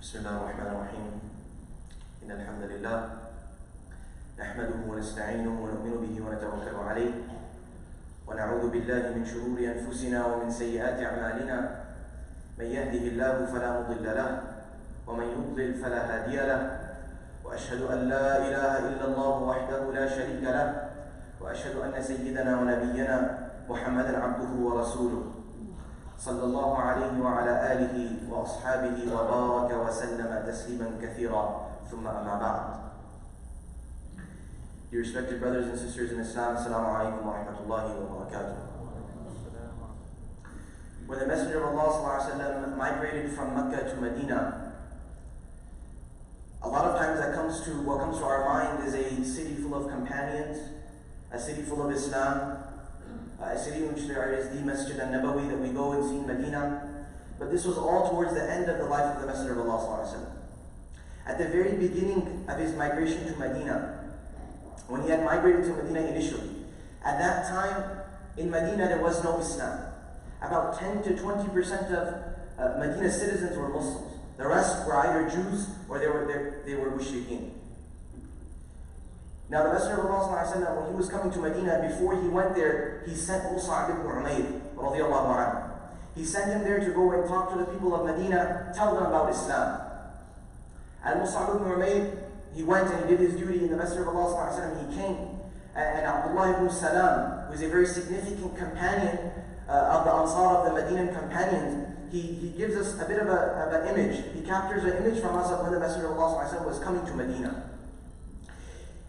بسم الله الرحمن الرحيم إن الحمد لله نحمده ونستعينه ونؤمن به ونتوكل عليه ونعوذ بالله من شرور أنفسنا ومن سيئات أعمالنا من يهده الله فلا مضل له ومن يضلل فلا هادي له وأشهد أن لا إله إلا الله وحده لا شريك له وأشهد أن سيدنا ونبينا محمدا عبده ورسوله صلى الله عليه وعلى آله وأصحابه وبارك وسلم تسليما كثيرا ثم أما بعد. Dear respected brothers and sisters in Islam, Assalamu alaikum wa rahmatullahi wa barakatuh. When the Messenger of Allah ﷺ migrated from Mecca to Medina, a lot of times what comes to our mind is a city full of companions, a city full of Islam, a city in which there is the Masjid al-Nabawi that we go and see in Medina. But this was all towards the end of the life of the Messenger of Allah ﷺ. At the very beginning of his migration to Medina, when he had migrated to Medina initially, at that time in Medina there was no Islam. About 10 to 20% of Medina's citizens were Muslims. The rest were either Jews or they were mushrikeen. Now the Messenger of Allah ﷺ, when he was coming to Medina, before he went there, he sent Mus'ab ibn Umayr radiyallahu anhu. He sent him there to go and talk to the people of Medina, tell them about Islam. And Mus'ab ibn Umayr, he went and he did his duty, and the Messenger of Allah ﷺ, he came. And Abdullah ibn Salam, who is a very significant companion of the Ansar, of the Medinan companions, he gives us a bit of an image. He captures an image from us of when the Messenger of Allah ﷺ was coming to Medina.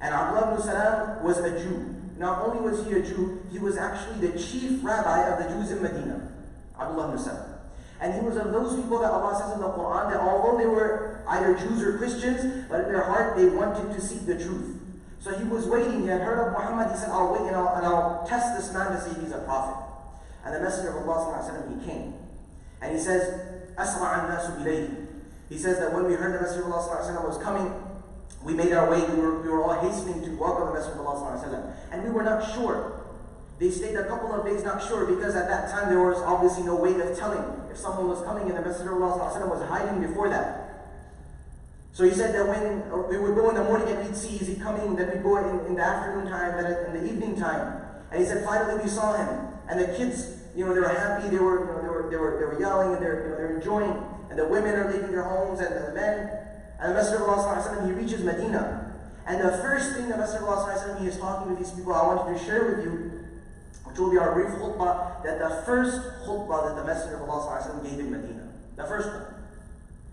And Abdullah ibn Salam was a Jew. Not only was he a Jew, he was actually the chief rabbi of the Jews in Medina. Abdullah ibn Salam. And he was of those people that Allah says in the Quran that although they were either Jews or Christians, but in their heart they wanted to seek the truth. So he was waiting. He had heard of Muhammad. He said, I'll wait and I'll test this man to see if he's a prophet. And the Messenger of Allah ﷺ, he came. And he says, أَسْرَعَ النَّاسُ إِلَيْهِ. He says that when we heard the Messenger of Allah ﷺ was coming, we made our way. We were all hastening to welcome the Messenger of Allah ﷺ. And we were not sure. They stayed a couple of days not sure, because at that time there was obviously no way of telling if someone was coming, and the Messenger of Allah ﷺ was hiding before that. So he said that when we would go in the morning and we'd see, is he coming? Then we'd go in the afternoon time, then in the evening time. And he said finally we saw him. And the kids, they were happy, they were yelling, and they're enjoying. And the women are leaving their homes, and the men. And the Messenger of Allah ﷺ, he reaches Medina. And the first thing the Messenger of Allah ﷺ, he is talking to these people, I wanted to share with you, which will be our brief khutbah, that the first khutbah that the Messenger of Allah ﷺ gave in Medina. The first one.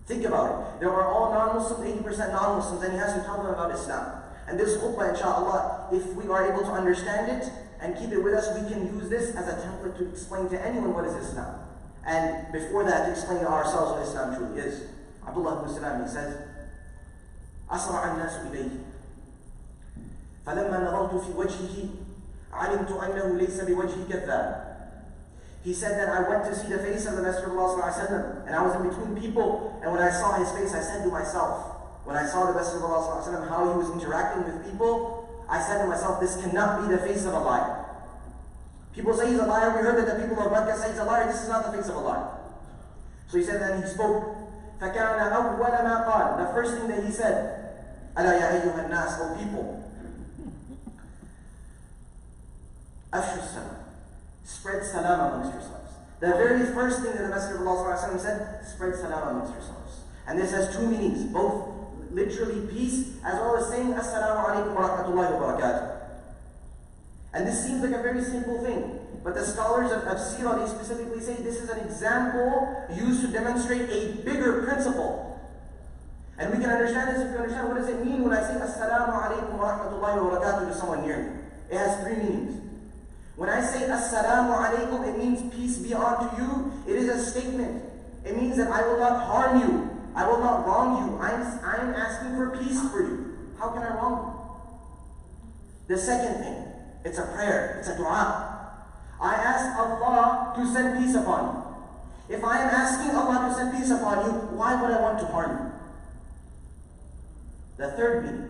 Think about it. There are all non-Muslims, 80% non-Muslims, and he has to tell them about Islam. And this khutbah, inshallah, if we are able to understand it and keep it with us, we can use this as a template to explain to anyone what is Islam. And before that, to explain to ourselves what Islam truly is. Abdullah ibn Salam, he says, أسرع الناس إليه فلما نظرت في وجهه علمت أنه ليس بوجه كذاب. He said that I went to see the face of the Messenger of Allah ﷺ, and I was in between people, and when I saw his face, I said to myself, when I saw the Messenger of Allah ﷺ, how he was interacting with people, I said to myself, this cannot be the face of a liar. People say he's a liar. We heard that the people of Mecca say he's a liar. This is not the face of a liar. So he said that he spoke. فَكَانَ أَوَّلَ مَا قَالَ. The first thing that he said, أَلَا يَا أَيُّهَا النَّاسِ, O people, أَفْشُوا السَّلَامَ. Spread salam amongst yourselves. The very first thing that the Messenger of Allah ﷺ said, spread salam amongst yourselves. And this has two meanings, both literally peace, as well as saying assalamu alaikum wa rahmatullahi wa barakatuh. And this seems like a very simple thing, but the scholars of Sirah, they specifically say this is an example used to demonstrate a bigger principle. And we can understand this if we understand what does it mean when I say assalamu alaikum wa rahmatullahi wa barakatuh to someone near me. It has three meanings. When I say assalamu alaikum, it means peace be unto you. It is a statement. It means that I will not harm you. I will not wrong you. I am asking for peace for you. How can I wrong you? The second thing, it's a prayer. It's a dua. I ask Allah to send peace upon you. If I am asking Allah to send peace upon you, why would I want to harm you? The third meaning,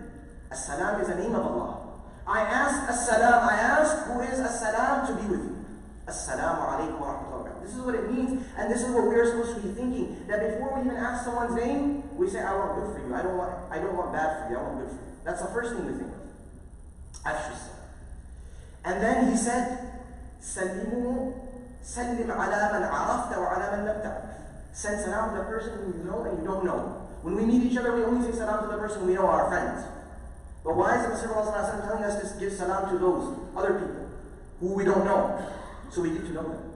as-salam is the name of Allah. I ask as-salam, I ask who is as-salam to be with you. Assalamu alaikum wa rahmatullahi wa barakatuh. This is what it means, and this is what we are supposed to be thinking. That before we even ask someone's name, we say, I want good for you. I don't want bad for you. I want good for you. That's the first thing we think of. Afshu salam. And then he said, Sallimu, sallim ala man arafta wa ala man lam ta'rif. Send salam to the person who you know and you don't know. When we meet each other, we only say salam to the person we know, our friends. But why is the Messenger of Allah telling us to give salam to those other people who we don't know? So we get to know them.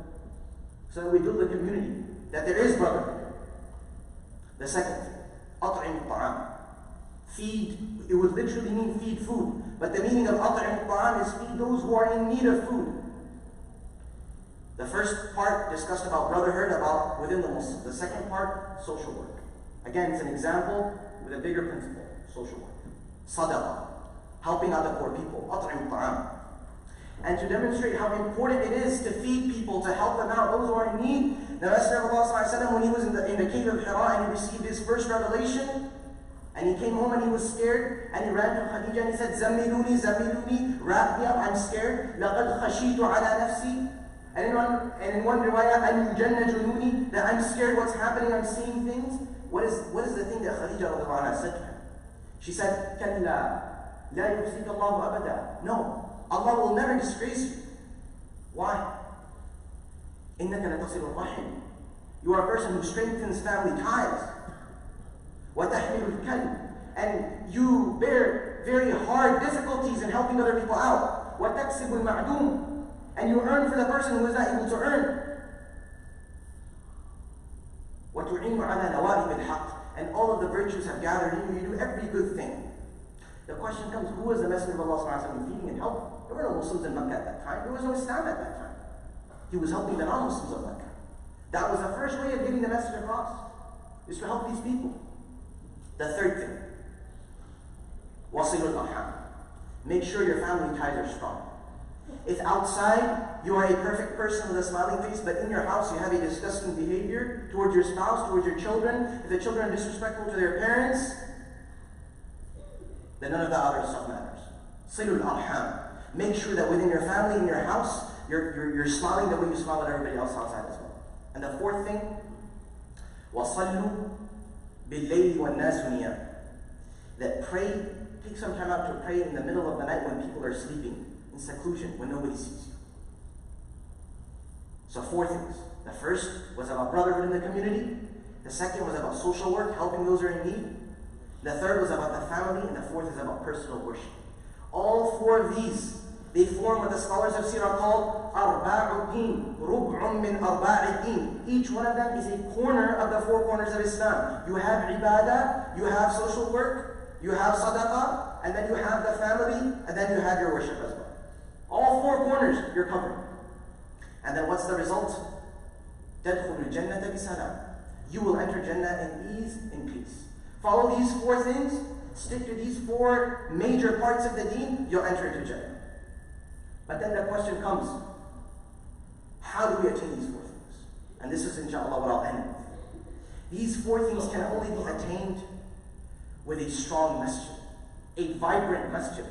So that we build a community, that there is brotherhood. The second thing, أطعم الطعام. Feed, it would literally mean feed food. But the meaning of أطعم الطعام is feed those who are in need of food. The first part discussed about brotherhood, about within the Muslims. The second part, social work. Again, it's an example with a bigger principle, social work. Sadaqah, helping out the poor people. أطعم الطعام. And to demonstrate how important it is to feed people, to help them out, those who are in need. The Messenger of Allah, when he was in the cave of Hira and he received his first revelation, and he came home and he was scared, and he ran to Khadija and he said, Zammiluni, Zammiluni, wrap me up, I'm scared. لَقَدْ خَشِيتُ عَلَى نَفْسِي. And in one riwayah, أَنْ يُجَنَّ جُنُونِي, that I'm scared what's happening, I'm seeing things. What is the thing that Khadija said to him? She said, كَلَّا لَا يُخْزِيكَ اللَّهُ أَبَدًا. No. Allah will never disgrace you. Why? إِنَّكَ لَتَصِلُ الرَّحِمِ. You are a person who strengthens family ties. وَتَحْمِلُ الْكَلِّ. And you bear very hard difficulties in helping other people out. وَتَكْسِبُ الْمَعْدُومِ. And you earn for the person who is not able to earn. وَتُعِينُ عَلَى نَوَائِبِ الْحَقِّ. And all of the virtues have gathered in you. You do every good thing. The question comes, who was the Messenger of Allah feeding and helping? There were no Muslims in Mecca at that time. There was no Islam at that time. He was helping the non-Muslims of Mecca. That was the first way of getting the message across, is to help these people. The third thing, وَصِلُ الْأَرْحَامِ. Make sure your family ties are strong. If outside you are a perfect person with a smiling face, but in your house you have a disgusting behavior towards your spouse, towards your children, if the children are disrespectful to their parents, then none of the other stuff matters. Silul arham. Make sure that within your family, in your house, you're smiling the way you smile at everybody else outside as well. And the fourth thing, وَصَلُّوا بِاللَّيْلِ وَالنَّاسُ نِيَامٌ. That pray, take some time out to pray in the middle of the night when people are sleeping, in seclusion, when nobody sees you. So 4 things. The first was about brotherhood in the community. The second was about social work, helping those who are in need. The third was about the family, and the fourth is about personal worship. All 4 of these, they form what the scholars of Sirah called Arba'uddin, Rub'un min Arba'uddin. Each one of them is a corner of the 4 corners of Islam. You have ibadah, you have social work, you have sadaqah, and then you have the family, and then you have your worship as well. All 4 corners, you're covered. And then what's the result? تَدْخُلُ الْجَنَّةَ بِسَلَامٍ. You will enter Jannah in ease, in peace. Follow these 4 things, stick to these 4 major parts of the deen, you'll enter into Jannah. But then the question comes, how do we attain these 4 things? And this is inshallah what I'll end with. These 4 things can only be attained with a strong masjid, a vibrant masjid.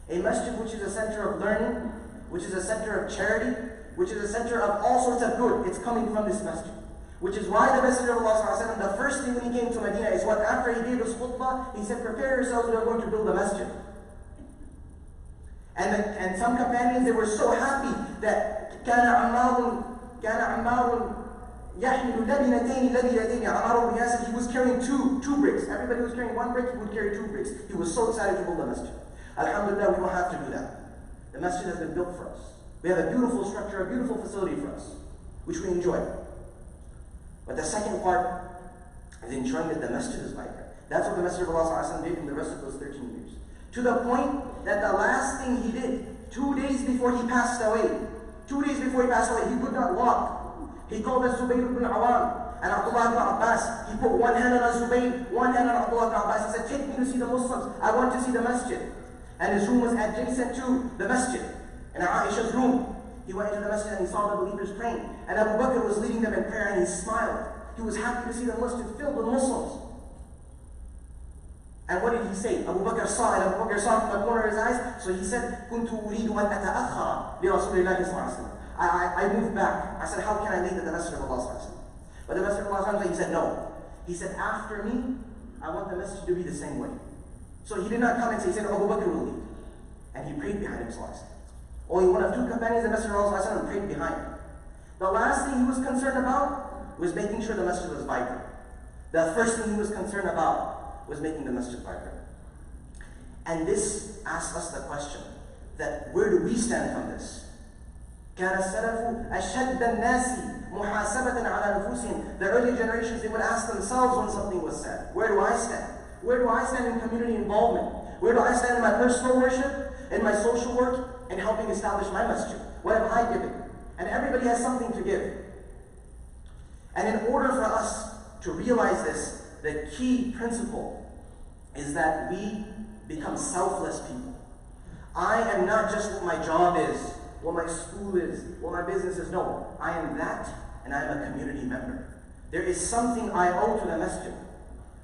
A masjid which is a center of learning, which is a center of charity, which is a center of all sorts of good. It's coming from this masjid. Which is why the Messenger of Allah, the first thing when he came to Medina is what, after he gave his khutbah, he said, prepare yourselves, we are going to build a masjid. And some companions, they were so happy that كان عمار يحمل لبنتين لبنتين. Ammar ibn Yasir, he was carrying two bricks. Everybody was carrying 1 brick, he would carry 2 bricks. He was so excited to build a masjid. Alhamdulillah, we don't have to do that. The masjid has been built for us. We have a beautiful structure, a beautiful facility for us, which we enjoy. But the second part is ensuring that the masjid is vibrant. That's what the Messenger of Allah did in the rest of those 13 years. To the point that the last thing he did, 2 days before he passed away, he could not walk. He called us Zubayr ibn Awam and Abdullah ibn Abbas. He put one hand on Zubayr, one hand on Abdullah ibn Abbas. He said, take me to see the Muslims. I want to see the masjid. And his room was adjacent to the masjid, in Aisha's room. He went into the masjid and he saw the believers praying. And Abu Bakr was leading them in prayer and he smiled. He was happy to see the masjid filled with Muslims. And what did he say? Abu Bakr saw it. Abu Bakr saw it from the corner of his eyes. So he said, كنت أريد أن أتأخر لرسول الله صلى الله عليه وسلم. I moved back. I said, how can I lead the Masjid of Allah? But the Masjid of Allah, he said, no. He said, after me, I want the Masjid to be the same way. So he did not come and say, he said, Abu Bakr will lead. And he prayed behind him. Only one of two companions of the Masjid of Allah prayed behind him. The last thing he was concerned about was making sure the Masjid was vibrant. The first thing he was concerned about was making the Masjid vibrant. And this asks us the question, that where do we stand from this? كان السلف أشد الناس محاسبة على نفوسهم. The early generations, they would ask themselves when something was said, where do I stand? Where do I stand in community involvement? Where do I stand in my personal worship, in my social work, and helping establish my masjid? What have I given? And everybody has something to give. And in order for us to realize this, the key principle is that we become selfless people. I am not just what my job is, what my school is, what my business is. No, I am that, and I am a community member. There is something I owe to the masjid.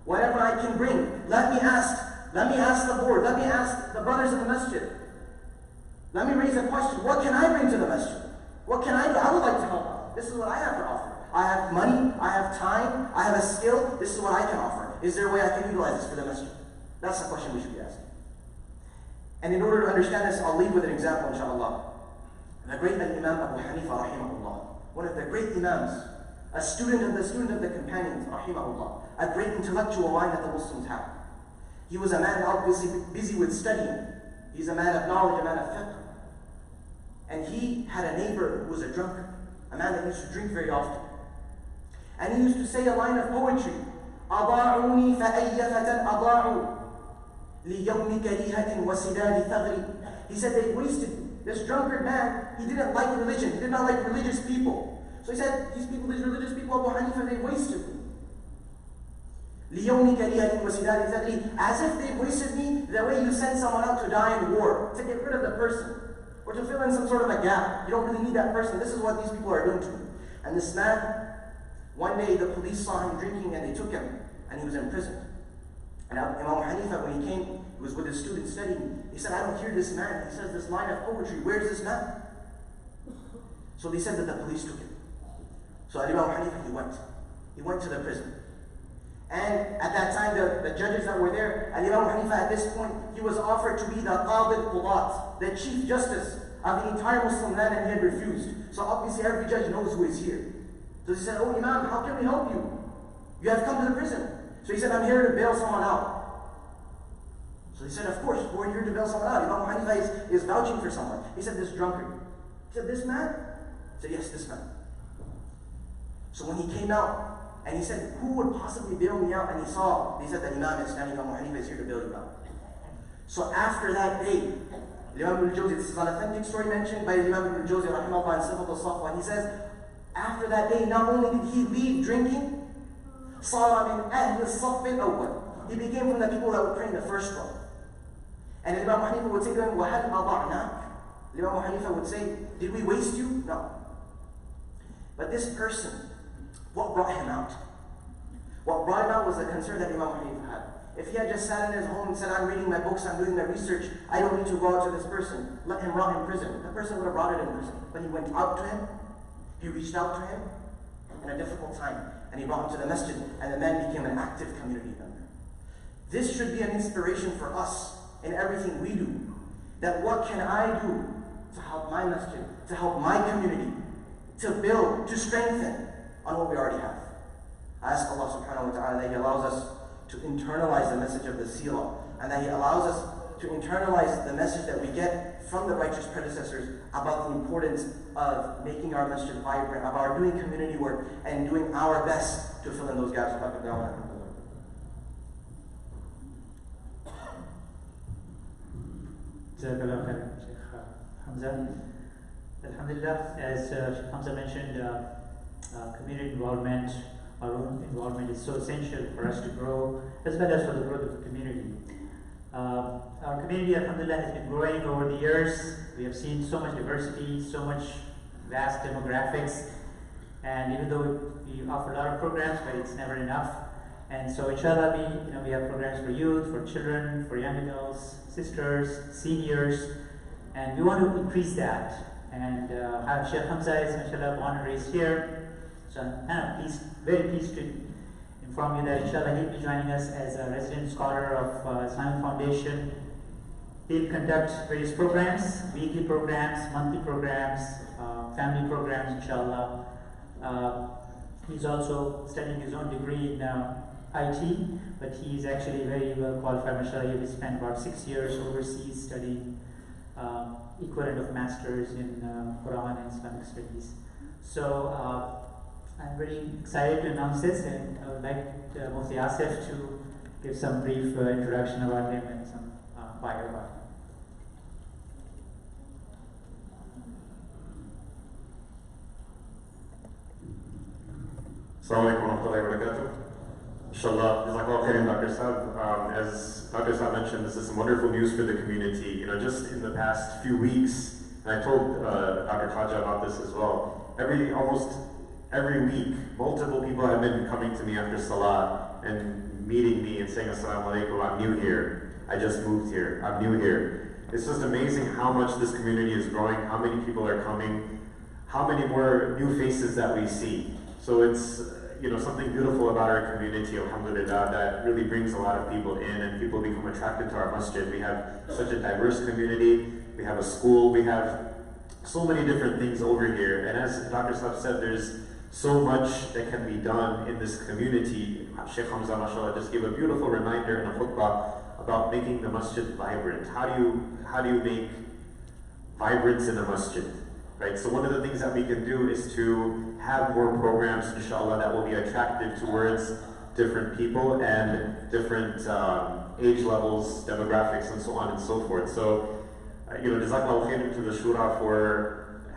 Whatever I can bring, let me ask the board, let me ask the brothers of the masjid. Let me raise a question, what can I bring to the masjid? What can I do? I would like to help out. This is what I have to offer. I have money, I have time, I have a skill, this is what I can offer. Is there a way I can utilize this for the masjid? That's the question we should be asking. And in order to understand this, I'll leave with an example, inshallah. The great Imam Abu Hanifa, rahimahullah, one of the great Imams, a student of the companions, rahimahullah, a great intellectual mind that the Muslims have. He was a man out busy with studying. He's a man of knowledge, a man of fiqh. And he had a neighbor who was a drunkard, a man that used to drink very often. And he used to say a line of poetry, أضاعوني فأي فتى أضاعوا ليوم كريهة وسداد ثغري. He said they wasted me. This drunkard man, he didn't like religion. He did not like religious people. So he said, these religious people, Abu Hanifa, they wasted me. ليوم كريهة وسداد ثغري. As if they wasted me the way you send someone out to die in war, to get rid of the person, or to fill in some sort of a gap. You don't really need that person. This is what these people are doing to me. And this man, one day the police saw him drinking and they took him, and he was imprisoned. And Imam Hanifa, when he came, he was with his students studying. He said, I don't hear this man. He says this line of poetry. Where's this man? So they said that the police took him. So Imam Hanifa, he went to the prison. And at that time, the judges that were there, and Imam Hanifa at this point, he was offered to be the Qadi al-Qudat, the chief justice of the entire Muslim land, and he had refused. So obviously every judge knows who is here. So he said, oh Imam, how can we help you? You have come to the prison. So he said, I'm here to bail someone out. So he said, of course, we're here to bail someone out. Imam Hanifa is vouching for someone. He said, this drunkard. He said, this man? He said, yes, this man. So when he came out, and he said, who would possibly bail me out? And they said that Imam is standing, Imam Hanifa is here to bail you out. So after that day, Imam ibn al-Jawzi, this is an authentic story mentioned by Imam ibn al-Jawzi, rahimahullah, in Sifat al-Safwa. He says, after that day, not only did he leave drinking, صار من أهل الصف الأول. He became from the people that would pray in the first row. And Imam Hanifa would say to him, وَهَلْ أَضَعْنَاكَ? Imam Hanifa would say, did we waste you? No. But this person, what brought him out? What brought him out was the concern that Imam Hanifa had. If he had just sat in his home and said, I'm reading my books, I'm doing my research, I don't need to go out to this person, let him rot in prison. The person would have rotted in prison. But he went out to him, he reached out to him in a difficult time, and he brought him to the masjid, and the man became an active community member. This should be an inspiration for us in everything we do. That what can I do to help my masjid, to help my community, to build, to strengthen on what we already have. I ask Allah subhanahu wa ta'ala that He allows us to internalize the message of the seerah, and that He allows us to internalize the message that we get from the righteous predecessors about the importance of making our masjid vibrant, about doing community work, and doing our best to fill in those gaps. Jazakallah khair, Sheikh Hamza. Alhamdulillah, as Sheikh Hamza mentioned, community involvement, our own involvement is so essential for us to grow, as well as for the growth of the community. Our community, alhamdulillah, has been growing over the years. We have seen so much diversity, so much vast demographics, and even though we offer a lot of programs, but it's never enough. And so inshallah, we have programs for youth, for children, for young adults, sisters, seniors, and we want to increase that. And Sheikh Hamza is, mashallah, born and raised here. So I'm very pleased to inform you that inshallah he'll be joining us as a resident scholar of Islamic Foundation. He'll conduct various programs, weekly programs, monthly programs, family programs, inshallah. He's also studying his own degree in IT, but he's actually very well qualified, mashallah. He spent about 6 years overseas studying equivalent of masters in Quran and Islamic studies. So I'm very excited to announce this, and I would like Mufti Asif to give some brief introduction about him and some bio about him. Assalamu alaikum wa rahmatullahi wa barakatuh. Inshallah, Jazakallah khairan, Dr. Saab. As Dr. Saab mentioned, this is some wonderful news for the community. You know, just in the past few weeks, and I told Dr. Khaja about this as well, almost every week, multiple people have been coming to me after Salah and meeting me and saying, Assalamu alaikum, I'm new here. I just moved here. I'm new here. It's just amazing how much this community is growing, how many people are coming, how many more new faces that we see. So it's something beautiful about our community, alhamdulillah, that really brings a lot of people in and people become attracted to our masjid. We have such a diverse community, we have a school, we have so many different things over here. And as Dr. Saab said, there's so much that can be done in this community. Sheikh Hamza, mashallah, just gave a beautiful reminder in a khutbah about making the masjid vibrant. How do you make vibrance in a masjid? Right, so one of the things that we can do is to have more programs, inshallah, that will be attractive towards different people and different age levels, demographics, and so on and so forth. So, Jazakallah khairan to the Shura for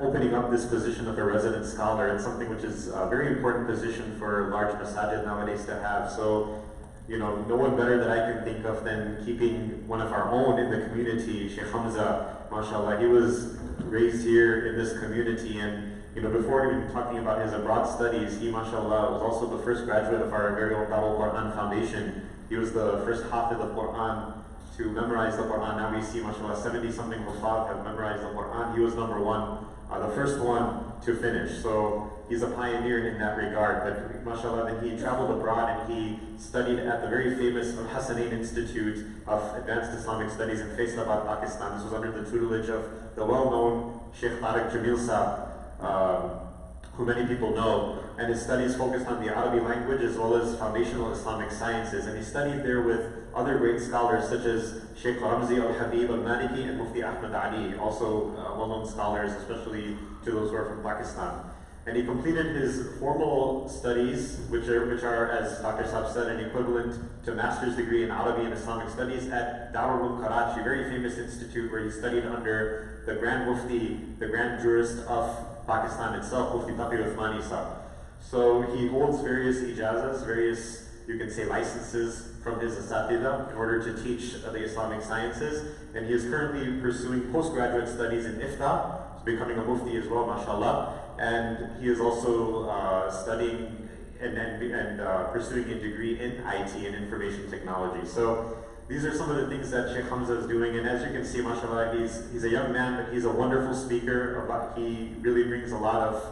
opening up this position of a resident scholar. It's something which is a very important position for large masajid nowadays to have. So, no one better that I can think of than keeping one of our own in the community, Sheikh Hamza, mashallah. He was raised here in this community, and before even talking about his abroad studies, he, mashallah, was also the first graduate of our very own Darul Quran Foundation. He was the first Hafid of Quran to memorize the Quran. Now we see, mashallah, 70-something Hufaz have memorized the Quran. He was number one, the first one to finish. So he's a pioneer in that regard. But mashallah, then he traveled abroad and he studied at the very famous Al-Hassanain Institute of Advanced Islamic Studies in Faisalabad, Pakistan. This was under the tutelage of the well-known Sheikh Tariq Jamil Saab, who many people know. And his studies focused on the Arabic language as well as foundational Islamic sciences. And he studied there with other great scholars such as Sheikh Ramzi al-Habib al-Maliki and Mufti Ahmad Ali, also well-known scholars, especially to those who are from Pakistan. And he completed his formal studies, which are, as Dr. Saab said, an equivalent to master's degree in Arabic and Islamic studies at Darul Uloom Karachi, a very famous institute where he studied under the Grand Mufti, the Grand Jurist of Pakistan itself, Mufti Taqi Uthmani Saab. So he holds various ijazas, various, you can say, licenses from his asatida in order to teach the Islamic sciences. And he is currently pursuing postgraduate studies in Ifta. He's becoming a mufti as well, mashallah. And he is also studying and pursuing a degree in IT and information technology. So these are some of the things that Sheikh Hamza is doing. And as you can see, mashallah, he's a young man, but he's a wonderful speaker. He really brings a lot of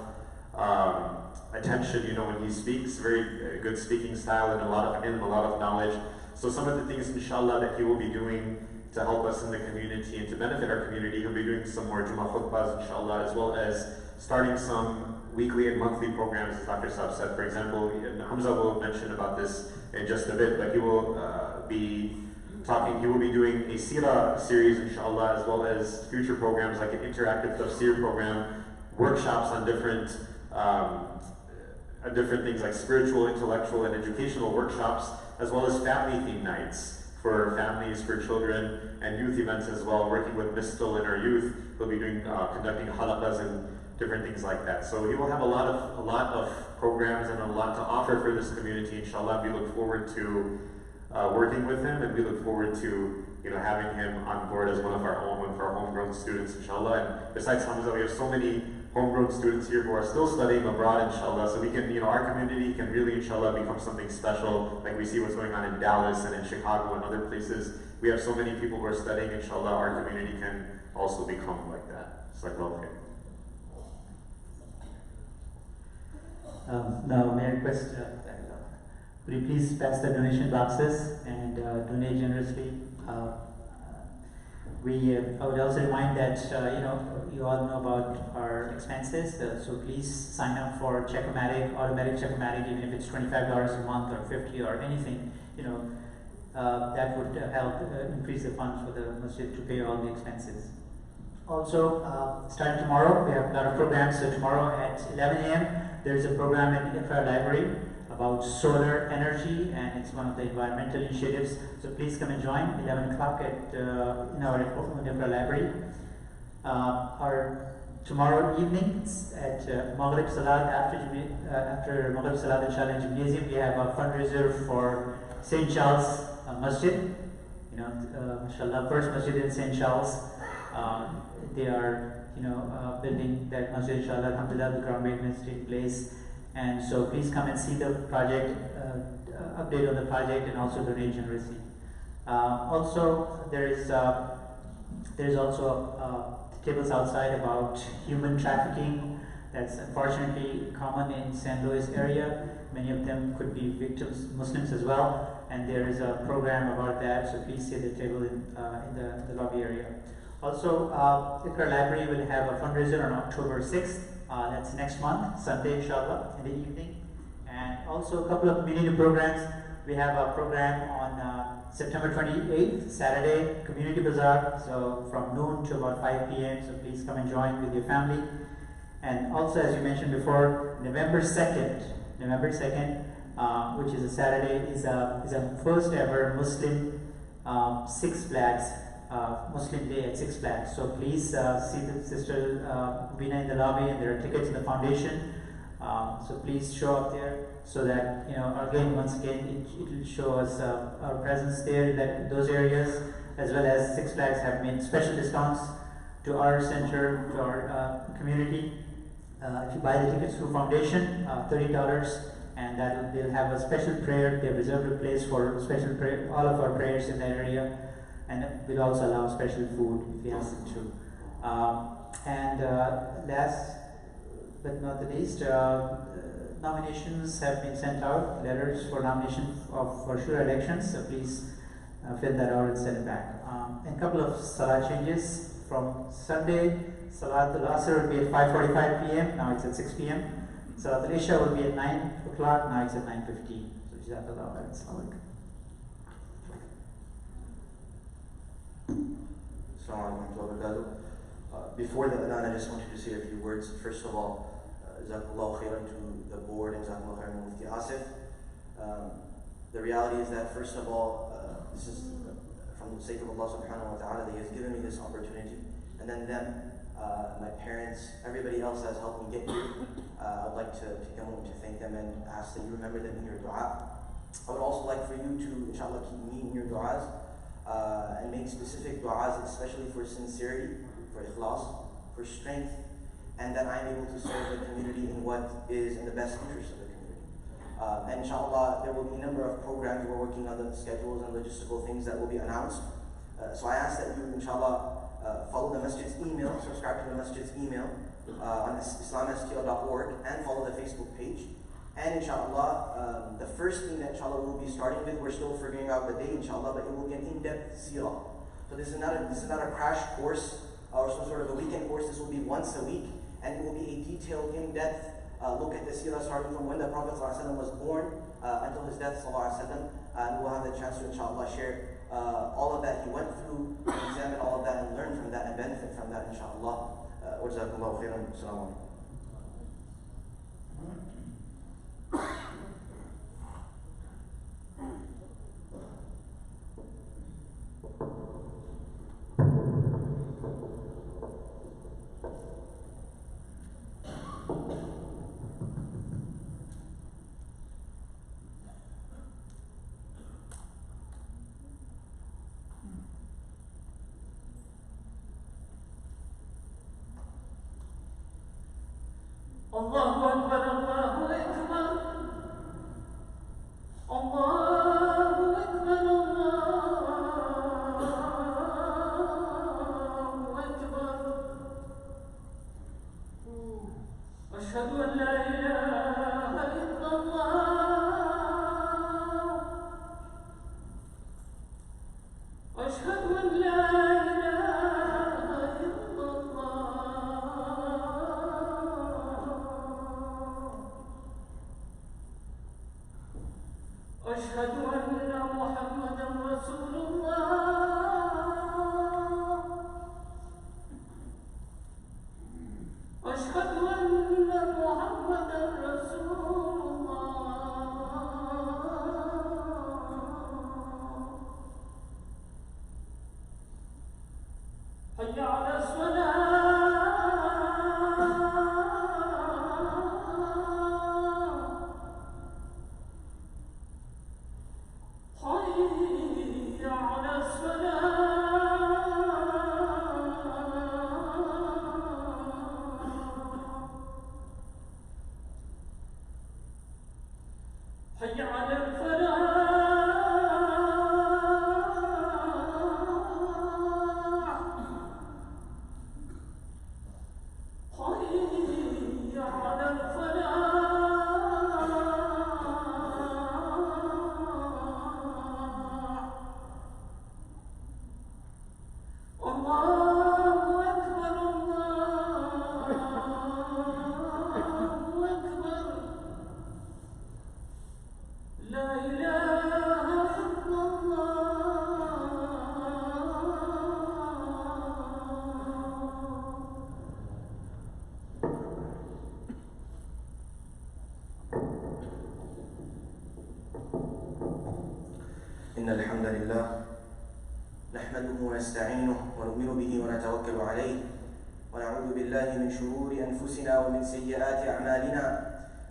attention, when he speaks. Very good speaking style and a lot of knowledge. So some of the things, inshallah, that he will be doing to help us in the community and to benefit our community, he'll be doing some more Jumuah khutbahs, inshallah, as well as starting some weekly and monthly programs, as Dr. Saab said. For example, and Hamza will mention about this in just a bit, but he will be doing a Sirah series, inshallah, as well as future programs like an interactive tafsir program, workshops on different things like spiritual, intellectual, and educational workshops, as well as family theme nights for families, for children, and youth events as well, working with Mistle and our youth. We'll be conducting halaqas and different things like that. So he will have a lot of programs and a lot to offer for this community, inshallah. We look forward to working with him, and we look forward to having him on board as one of our homegrown students, inshallah. And besides Hamza, we have so many homegrown students here who are still studying abroad, inshallah. So we can, our community can really, inshallah, become something special. Like we see what's going on in Dallas and in Chicago and other places. We have so many people who are studying, inshallah. Our community can also become like that. Jazakallah khair. Now, may I request, could you please pass the donation boxes and donate generously? I would also remind that you all know about our expenses, so please sign up for Check-O-Matic, automatic Check-O-Matic, even if it's $25 a month or $50 or anything. That would help increase the funds for the masjid to pay all the expenses. Also, starting tomorrow, we have a lot of programs. So tomorrow at 11 a.m. there is a program in Infra Library about solar energy, and it's one of the environmental initiatives. So please come and join 11 o'clock in our Infra Library. Our tomorrow evening at Maghrib Salat, after Maghrib Salat inshallah in Gymnasium, we have a fundraiser for St. Charles Masjid. Mashallah, first masjid in St. Charles. They are, building that masjid, inshallah, alhamdulillah, the ground maintenance taking place. And so please come and see the project, update on the project, and also donate generously. Also, there's also tables outside about human trafficking. That's unfortunately common in San Luis area. Many of them could be victims, Muslims as well, and there is a program about that. So please see the table in the lobby area. Also, Iqra Library will have a fundraiser on October 6th. That's next month, Sunday, inshallah, in the evening. And also a couple of millennium programs. We have a program on September 28th, Saturday, Community Bazaar. So from noon to about 5 p.m. So please come and join with your family. And also, as you mentioned before, November 2nd, which is a Saturday, is a first ever Muslim Six Flags Muslim Day at Six Flags. So please see the sister Vina in the lobby, and there are tickets in the foundation. So please show up there so that once again it will show us our presence there in those areas, as well as Six Flags have made special discounts to our center, to our community. If you buy the tickets through foundation, $30, and they'll have a special prayer. They've reserved a place for special prayer, all of our prayers in that area, and we'll also allow special food if you ask them to. Last but not the least, nominations have been sent out, letters for nomination for sure elections, so please fill that out and send it back. And a couple of salah changes. From Sunday, Salat al-Asr will be at 5:45 p.m., now it's at 6 p.m. Salat al-Isha will be at 9 o'clock, now it's at 9:15. So Jazakallah khair. Assalamu alaikum. Assalamu alaikum. Before the adhan, I just wanted to say a few words. First of all, Jazakallah khairan to the board and Jazakallah khairan to Mufti Asif. The reality is that, first of all, this is from the sake of Allah subhanahu wa ta'ala that He has given me this opportunity. And then them, my parents, everybody else that has helped me get here. I'd like to take a moment to thank them and ask that you remember them in your dua. I would also like for you to, inshallah, keep me in your du'as and make specific du'as, especially for sincerity, for ikhlas, for strength, and that I am able to serve the community in what is in the best interest of the community. And inshallah, there will be a number of programs. We're working on the schedules and logistical things that will be announced. So I ask that you, inshallah, follow the masjid's email, subscribe to the masjid's email on islamstl.org, and follow the Facebook page. And inshallah, the first thing that inshallah we'll be starting with, we're still figuring out the day, inshallah, but it will be an in-depth seerah. So this is not a crash course or some sort of a weekend course. This will be once a week, and it will be a detailed, in-depth look at the seerah, starting from when the Prophet ﷺ was born until his death ﷺ. And we'll have the chance to inshallah share all of that he went through, examine all of that, and learn from that and benefit from that, inshallah. Jazakallahu khairan. Assalamu alaikum. Allahu Akbar, Allahu Akbar, Allahu Akbar, Allahu Akbar. أن لا إله إلا الله أشهد أن لا إله إلا الله أشهد أن محمدا رسول الله أشهد أن محمدا رسول الله حي على الصلاة حي على الصلاة حي على الفلاح حي على الفلاح الله أكبر الله أكبر لا إله إلا الله إن الحمد لله نحمده ونستعينه ونؤمن به ونتوكل عليه ونعوذ بالله من شرور أنفسنا ومن سيئات أعمالنا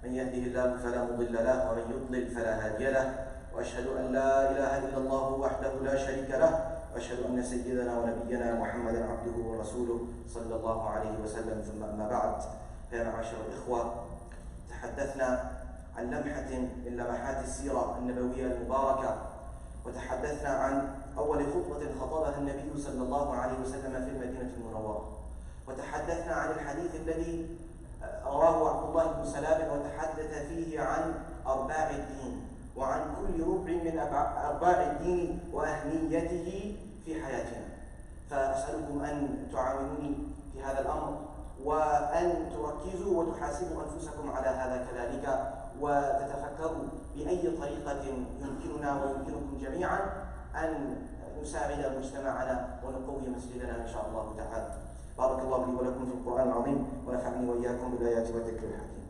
من يهده الله فلا مضل له ومن يضلل فلا هادي له وأشهد أن لا إله إلا الله وحده لا شريك له وأشهد أن سيدنا ونبينا محمدا عبده ورسوله صلى الله عليه وسلم ثم أما بعد فيا معاشر الإخوة تحدثنا عن لمحة من لمحات السيرة النبوية المباركة وتحدثنا عن أول خطبة خطبها النبي صلى الله عليه وسلم في المدينة المنورة وتحدثنا عن الحديث الذي رواه عبد الله بن سلام وتحدث فيه عن أرباع الدين وعن كل ربع من أرباع الدين وأهميته في حياتنا. فأسألكم أن تعاونوني في هذا الأمر وأن تركزوا وتحاسبوا أنفسكم على هذا كذلك وتتفكروا بأي طريقة يمكننا ويمكنكم جميعا أن نساعد مجتمعنا ونقوي مسجدنا إن شاء الله تعالى. بارك الله لي ولكم في القرآن العظيم ونفعني وإياكم بالآيات والذكر الحكيم.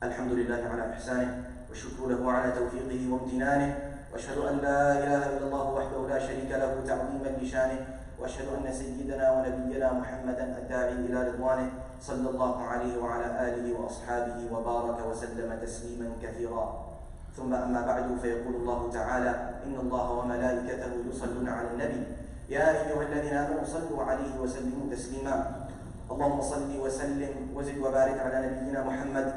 الحمد لله على إحسانه والشكر له على توفيقه وامتنانه وأشهد أن لا إله إلا الله وحده لا شريك له تعظيما لشانه وأشهد أن سيدنا ونبينا محمدا الداعي إلى رضوانه صلى الله عليه وعلى آله وأصحابه وبارك وسلم تسليما كثيرا. ثم أما بعد فيقول الله تعالى إن الله وملائكته يصلون على النبي يا أيها الذين آمنوا صلوا عليه وسلموا تسليما. اللهم صل وسلم وزد وبارك على نبينا محمد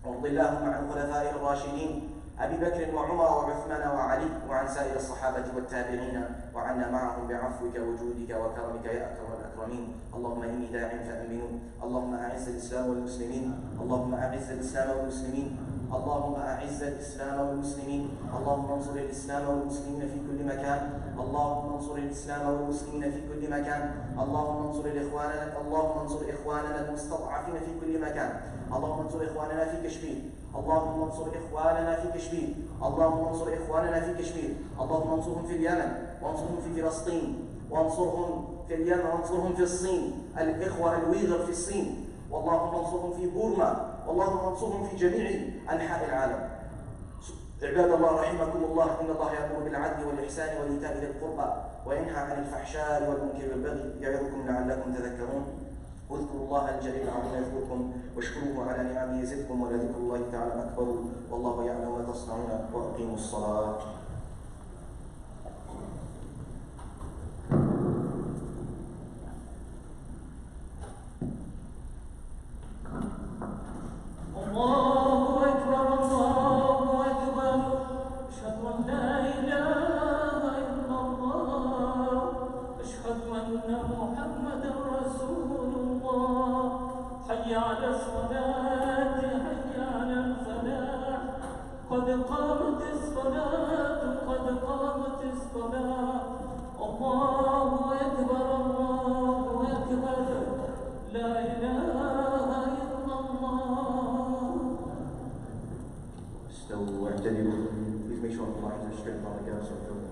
وارض اللهم عن الخلفاء الراشدين أبي بكر وعمر وعثمان وعلي وعن سائر الصحابة والتابعين وعنا معهم بعفوك وجودك وكرمك يا أكرم الأكرمين. اللهم إني داع فأمنوا. اللهم أعز الإسلام والمسلمين. اللهم أعز الإسلام والمسلمين. اللهم أعز الإسلام والمسلمين. اللهم انصر الإسلام والمسلمين في كل مكان. اللهم انصر الإسلام والمسلمين في كل مكان. اللهم انصر إخواننا المستضعفين في كل مكان. اللهم انصر إخواننا في كشمير. اللهم انصر إخواننا في كشمير. اللهم انصر إخواننا في كشمير. اللهم انصرهم في اليمن وانصرهم في فلسطين وانصرهم في اليمن وانصرهم في الصين الإخوة الويغر في الصين. واللهم انصرهم في بورما. واللهم انصرهم في جميع أنحاء العالم. عباد الله رحمكم الله إن الله يأمر بالعدل والإحسان وإيتاء ذي القربى وينهى عن الفحشاء والمنكر والبغي يعظكم لعلكم تذكرون. اذكروا الله الجليل العظيم يذكركم واشكروه على نعمه يزدكم ولذكر الله تعالى أكبر والله يعلم ما تصنعون وأقيموا الصلاة. الله أكبر الله أكبر أشهد أن لا إله إلا الله strength on the gaps are filled.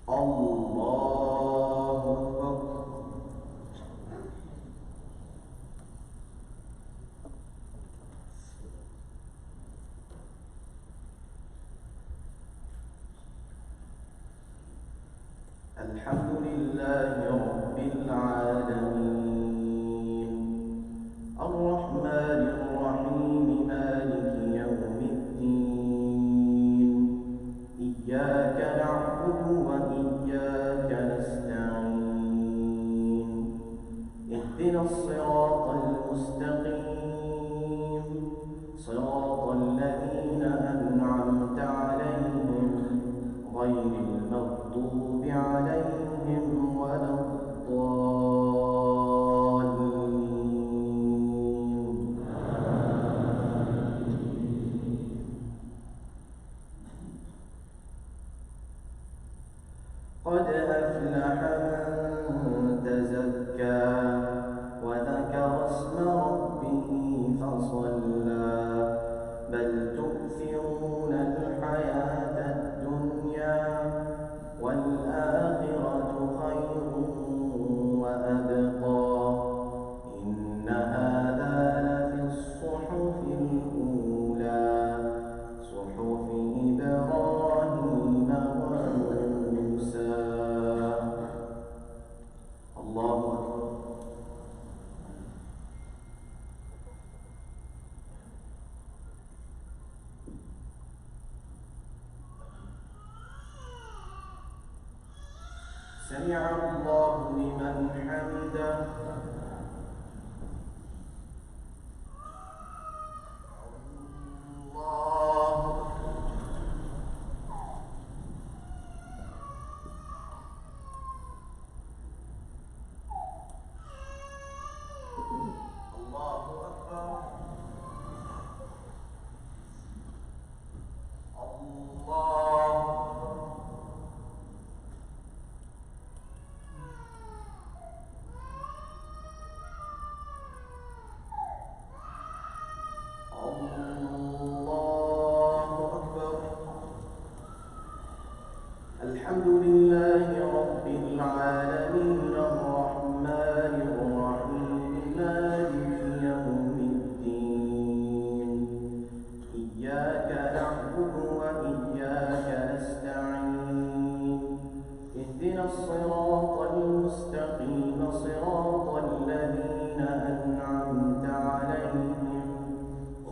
الله أكبر. الحمد لله رب العالمين الرحمن الرحيم مالك يوم الدين إياك نعبد وإياك نستعين اهدنا الصراط المستقيم صراط الذين أنعمت عليهم غير المغضوب عليهم ولا الضالين. قد أفلح من تزكى وذكر اسم ربه فصلى بل تؤثرون الحياة الدنيا والآخرة خير وأبقى إن هذا لفي الصحف الأولى صحف إبراهيم وموسى. الله أكبر. سمع الله لمن حمده. الله الله أكبر. الله الحمد لله رب العالمين الرحمن الرحيم مالك يوم الدين إياك نعبد وإياك نستعين اهدنا الصراط المستقيم صراط الذين أنعمت عليهم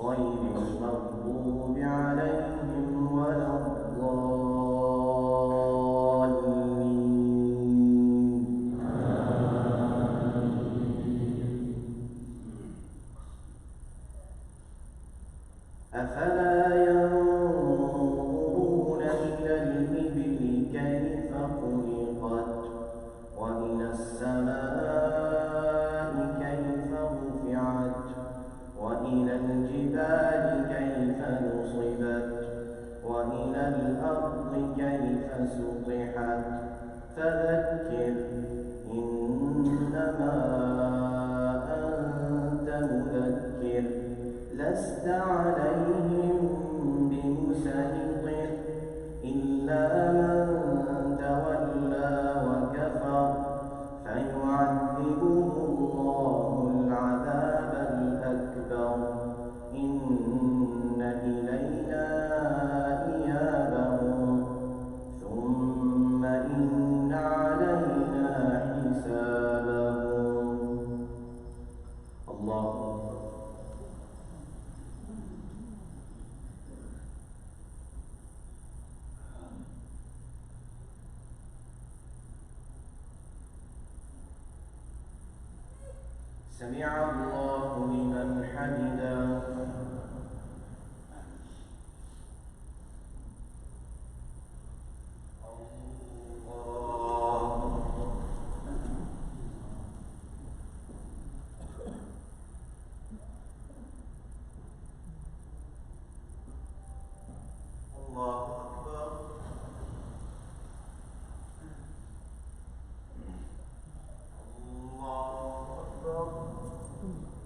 غير المغضوب عليهم ولا الضالين. أفلا ينظرون إلى الإبل كيف خلقت وإلى السماء كيف رفعت وإلى الجبال كيف نصبت وإلى الأرض كيف سطحت فذكر إنما أنت مذكر لست عليهم بمسيطر إلا من تولى وكفر فيعذبه الله العذاب الأكبر إن إلينا إيابهم ثم إن علينا حسابهم. الله أكبر. سمع الله لمن حمده. الله أكبر. الله